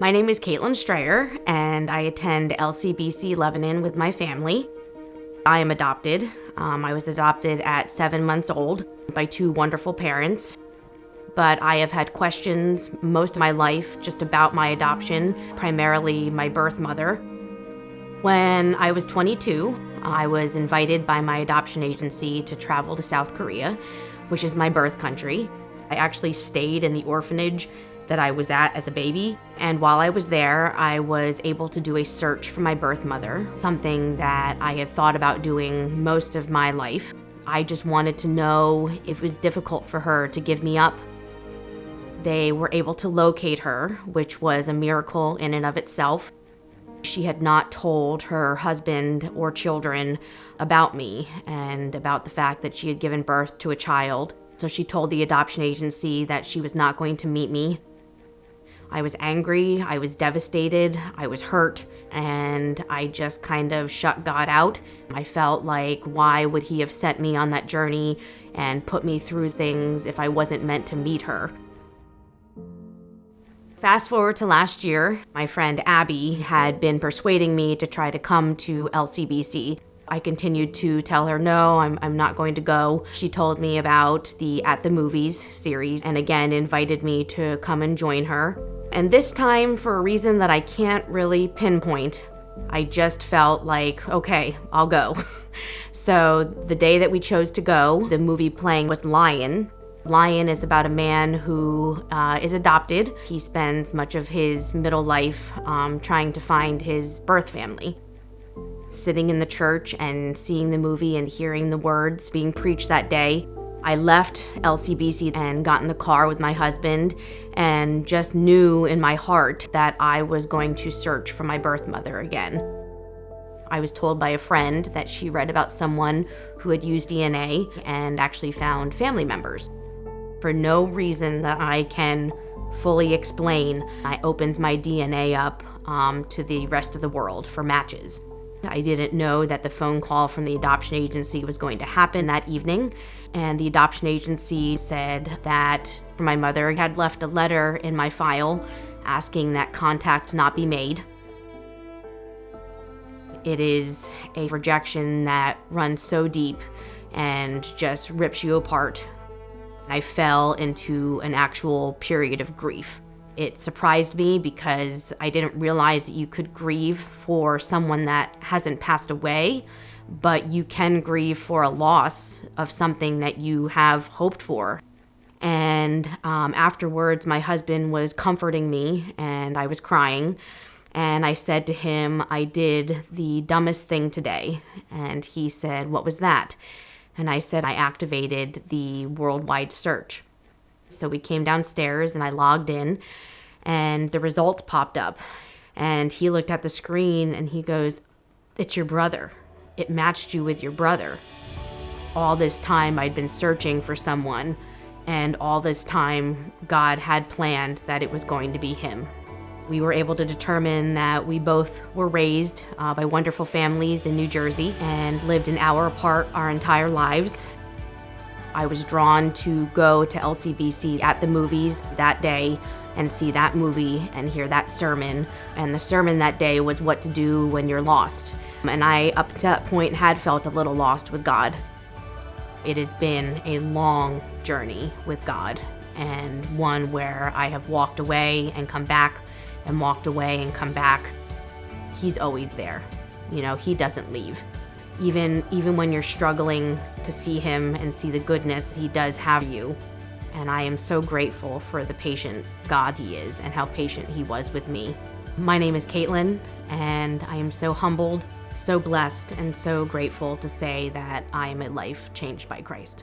My name is Kaitlyn Strayer, and I attend LCBC Lebanon with my family. I am adopted. I was adopted at 7 months old by two wonderful parents. But I have had questions most of my life just about my adoption, primarily my birth mother. When I was 22, I was invited by my adoption agency to travel to South Korea, which is my birth country. I actually stayed in the orphanage that I was at as a baby, and while I was there, I was able to do a search for my birth mother, something that I had thought about doing most of my life. I just wanted to know if it was difficult for her to give me up. They were able to locate her, which was a miracle in and of itself. She had not told her husband or children about me and about the fact that she had given birth to a child. So she told the adoption agency that she was not going to meet me. I was angry, I was devastated, I was hurt, and I just kind of shut God out. I felt like, why would he have sent me on that journey and put me through things if I wasn't meant to meet her? Fast forward to last year, my friend Abby had been persuading me to try to come to LCBC. I continued to tell her, no, I'm not going to go. She told me about the At the Movies series and again invited me to come and join her. And this time, for a reason that I can't really pinpoint, I just felt like, okay, I'll go. So the day that we chose to go, the movie playing was Lion. Lion is about a man who is adopted. He spends much of his middle life trying to find his birth family. Sitting in the church and seeing the movie and hearing the words being preached that day, I left LCBC and got in the car with my husband and just knew in my heart that I was going to search for my birth mother again. I was told by a friend that she read about someone who had used DNA and actually found family members. For no reason that I can fully explain, I opened my DNA up to the rest of the world for matches. I didn't know that the phone call from the adoption agency was going to happen that evening, and the adoption agency said that my mother had left a letter in my file asking that contact not be made. It is a rejection that runs so deep and just rips you apart. I fell into an actual period of grief. It surprised me because I didn't realize that you could grieve for someone that hasn't passed away, but you can grieve for a loss of something that you have hoped for. And afterwards, my husband was comforting me and I was crying. And I said to him, I did the dumbest thing today. And he said, what was that? And I said, I activated the worldwide search. So we came downstairs and I logged in and the results popped up. And he looked at the screen and he goes, it's your brother. It matched you with your brother. All this time I'd been searching for someone, and all this time God had planned that it was going to be him. We were able to determine that we both were raised by wonderful families in New Jersey and lived an hour apart our entire lives. I was drawn to go to LCBC At the Movies that day and see that movie and hear that sermon. And the sermon that day was what to do when you're lost. And I, up to that point, had felt a little lost with God. It has been a long journey with God, and one where I have walked away and come back and walked away and come back. He's always there. You know, he doesn't leave. Even when you're struggling to see him and see the goodness, he does have you. And I am so grateful for the patient God he is and how patient he was with me. My name is Kaitlyn, and I am so humbled, so blessed, and so grateful to say that I am a life changed by Christ.